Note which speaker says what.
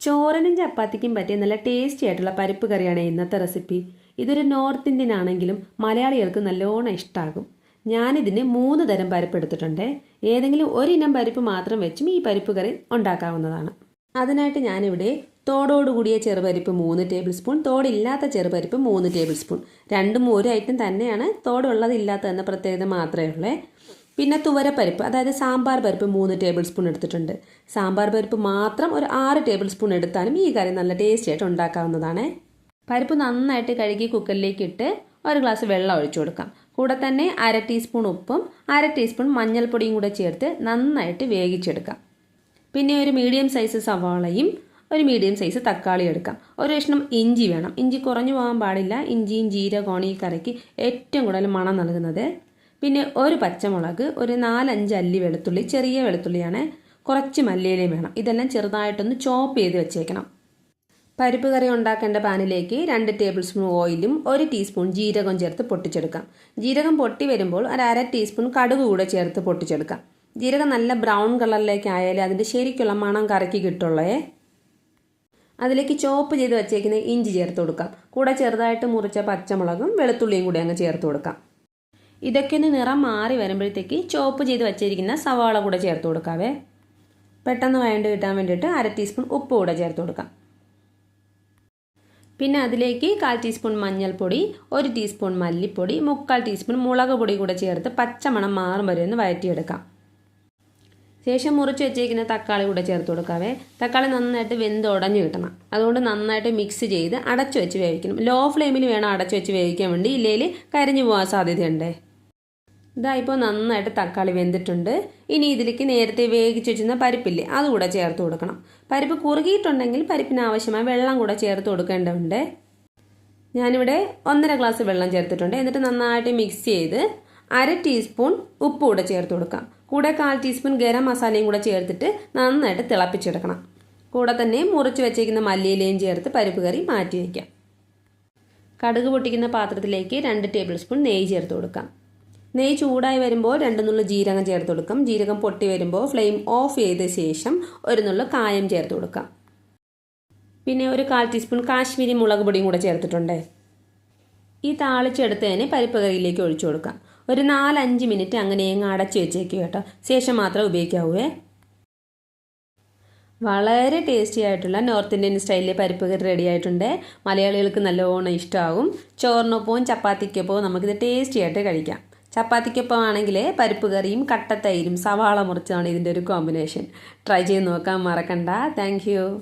Speaker 1: ചോറിനും ചപ്പാത്തിക്കും പറ്റിയ നല്ല ടേസ്റ്റി ആയിട്ടുള്ള പരിപ്പ് കറിയാണ് ഇന്നത്തെ റെസിപ്പി. ഇതൊരു നോർത്ത് ഇന്ത്യൻ ആണെങ്കിലും മലയാളികൾക്ക് നല്ലോണം ഇഷ്ടമാകും. ഞാനിതിന് 3 തരം പരിപ്പ് എടുത്തിട്ടുണ്ട്. ഏതെങ്കിലും ഒരിനം പരിപ്പ് മാത്രം വെച്ചും ഈ പരിപ്പ് കറി ഉണ്ടാക്കാവുന്നതാണ്. അതിനായിട്ട് ഞാനിവിടെ തോടോടുകൂടിയ ചെറുപരിപ്പ് 3 ടേബിൾ സ്പൂൺ, തോടില്ലാത്ത ചെറുപരിപ്പ് 3 ടേബിൾ സ്പൂൺ. രണ്ടും ഒരു ഐറ്റം തന്നെയാണ്, തോടുള്ളത് ഇല്ലാത്തതെന്ന പ്രത്യേകത മാത്രമേ ഉള്ളൂ. പിന്നെ തുവരപ്പരിപ്പ്, അതായത് സാമ്പാർ പരിപ്പ് 3 ടേബിൾ സ്പൂൺ എടുത്തിട്ടുണ്ട്. സാമ്പാർ പരിപ്പ് മാത്രം ഒരു 6 ടേബിൾ സ്പൂൺ എടുത്താലും ഈ കറി നല്ല ടേസ്റ്റി ആയിട്ട് ഉണ്ടാക്കാവുന്നതാണ്. പരിപ്പ് നന്നായിട്ട് കഴുകി കുക്കറിലേക്ക് ഇട്ട് 1 ഗ്ലാസ് വെള്ളം ഒഴിച്ചു കൊടുക്കാം. കൂടെ തന്നെ 1/2 ടീസ്പൂൺ ഉപ്പും 1/2 ടീസ്പൂൺ മഞ്ഞൾപ്പൊടിയും കൂടെ ചേർത്ത് നന്നായിട്ട് വേവിച്ചെടുക്കാം. പിന്നെ ഒരു മീഡിയം സൈസ് സവാളയും ഒരു മീഡിയം സൈസ് തക്കാളി എടുക്കാം. ഒരു കഷ്ണം ഇഞ്ചി വേണം. ഇഞ്ചി കുറഞ്ഞു പോകാൻ പാടില്ല. ഇഞ്ചിയും ജീരകമാണ് ഈ കറിക്ക് ഏറ്റവും കൂടുതൽ മണം നൽകുന്നത്. പിന്നെ ഒരു പച്ചമുളക്, ഒരു 4-5 അല്ലി വെളുത്തുള്ളി, ചെറിയ വെളുത്തുള്ളിയാണ്, കുറച്ച് മല്ലിയിലയും വേണം. ഇതെല്ലാം ചെറുതായിട്ടൊന്ന് ചോപ്പ് ചെയ്ത് വെച്ചേക്കണം. പരിപ്പ് കറി ഉണ്ടാക്കേണ്ട പാനിലേക്ക് 2 ടേബിൾ സ്പൂൺ ഓയിലും 1 ടീസ്പൂൺ ജീരകം ചേർത്ത് പൊട്ടിച്ചെടുക്കാം. ജീരകം പൊട്ടി വരുമ്പോൾ 1/2 ടീസ്പൂൺ കടുക് കൂടെ ചേർത്ത് പൊട്ടിച്ചെടുക്കാം. ജീരകം നല്ല ബ്രൗൺ കളറിലേക്ക് ആയാലേ അതിൻ്റെ ശരിക്കുള്ള മണം കറിക്ക് കിട്ടുള്ളേ. അതിലേക്ക് ചോപ്പ് ചെയ്ത് വെച്ചേക്കുന്ന ഇഞ്ചി ചേർത്ത് കൊടുക്കാം. കൂടെ ചെറുതായിട്ട് മുറിച്ച പച്ചമുളകും വെളുത്തുള്ളിയും കൂടി അങ്ങ് ചേർത്ത് കൊടുക്കാം. ഇതൊക്കെ ഒന്ന് നിറം മാറി വരുമ്പോഴത്തേക്ക് ചോപ്പ് ചെയ്ത് വെച്ചിരിക്കുന്ന സവാള കൂടെ ചേർത്ത് കൊടുക്കാവേ. പെട്ടെന്ന് വഴണ്ട് കിട്ടാൻ വേണ്ടിയിട്ട് 1/2 ടീസ്പൂൺ ഉപ്പ് കൂടെ ചേർത്ത് കൊടുക്കാം. പിന്നെ അതിലേക്ക് 1/4 ടീസ്പൂൺ മഞ്ഞൾപ്പൊടി, 1 ടീസ്പൂൺ മല്ലിപ്പൊടി, 3/4 ടീസ്പൂൺ മുളക് പൊടി കൂടെ ചേർത്ത് പച്ചമണം മാറും വരെ ഒന്ന് വഴറ്റിയെടുക്കാം. ശേഷം മുറിച്ച് വെച്ചേക്കുന്ന തക്കാളി കൂടെ ചേർത്ത് കൊടുക്കാവേ. തക്കാളി നന്നായിട്ട് വെന്ത് ഉടഞ്ഞു കിട്ടണം. അതുകൊണ്ട് നന്നായിട്ട് മിക്സ് ചെയ്ത് അടച്ചു വെച്ച് വേവിക്കണം. ലോ ഫ്ലെയിമിൽ വേണം അടച്ചു വെച്ച് വേവിക്കാൻ വേണ്ടി, ഇല്ലെങ്കിൽ കരിഞ്ഞു പോകാൻ സാധ്യതയുണ്ട്. ഇതാ ഇപ്പോൾ നന്നായിട്ട് തക്കാളി വെന്തിട്ടുണ്ട്. ഇനി ഇതിലേക്ക് നേരത്തെ വേവിച്ച് വെച്ചിരുന്ന പരിപ്പില്ലേ, അതുകൂടെ ചേർത്ത് കൊടുക്കണം. പരിപ്പ് കുറുകിയിട്ടുണ്ടെങ്കിൽ പരിപ്പിന് ആവശ്യമായ വെള്ളം കൂടെ ചേർത്ത് കൊടുക്കേണ്ടതുണ്ട്. ഞാനിവിടെ 1.5 ഗ്ലാസ് വെള്ളം ചേർത്തിട്ടുണ്ട്. എന്നിട്ട് നന്നായിട്ട് മിക്സ് ചെയ്ത് 1/2 ടീസ്പൂൺ ഉപ്പ് കൂടെ ചേർത്ത് കൊടുക്കാം. കൂടെ 1/4 ടീസ്പൂൺ ഗരം മസാലയും കൂടെ ചേർത്തിട്ട് നന്നായിട്ട് തിളപ്പിച്ചെടുക്കണം. കൂടെ തന്നെ മുറിച്ച് വെച്ചേക്കുന്ന മല്ലിയിലയും ചേർത്ത് പരിപ്പ് കറി മാറ്റി വയ്ക്കാം. കടുക് പൊട്ടിക്കുന്ന പാത്രത്തിലേക്ക് 2 ടേബിൾ സ്പൂൺ നെയ്യ് ചേർത്ത് കൊടുക്കാം. നെയ്യ് ചൂടായി വരുമ്പോൾ 2 നുള്ളു ജീരകം ചേർത്ത് കൊടുക്കാം. ജീരകം പൊട്ടി വരുമ്പോൾ ഫ്ലെയിം ഓഫ് ചെയ്ത ശേഷം 1 നുള്ളു കായം ചേർത്ത് കൊടുക്കാം. പിന്നെ ഒരു 1/4 ടീസ്പൂൺ കാശ്മീരി മുളക് പൊടിയും കൂടെ ചേർത്തിട്ടുണ്ട്. ഈ താളിച്ചെടുത്തതിന് പരിപ്പ് കറിയിലേക്ക് ഒഴിച്ചു കൊടുക്കാം. ഒരു 4-5 മിനിറ്റ് അങ്ങനെ അടച്ചു വെച്ചേക്കുക കേട്ടോ. ശേഷം മാത്രം ഉപയോഗിക്കാവൂ. വളരെ ടേസ്റ്റി ആയിട്ടുള്ള നോർത്ത് ഇന്ത്യൻ സ്റ്റൈലിലെ പരിപ്പ് കറി റെഡി ആയിട്ടുണ്ട്. മലയാളികൾക്ക് നല്ലോണം ഇഷ്ടമാകും. ചോറിനൊപ്പവും ചപ്പാത്തിക്കൊപ്പവും നമുക്കിത് ടേസ്റ്റി ആയിട്ട് കഴിക്കാം. ചപ്പാത്തിക്കൊപ്പം ആണെങ്കിൽ പരിപ്പ് കറിയും കട്ടത്തൈരും സവാള മുറിച്ചതാണ് ഇതിൻ്റെ ഒരു കോമ്പിനേഷൻ. ട്രൈ ചെയ്ത് നോക്കാൻ മറക്കണ്ട. താങ്ക്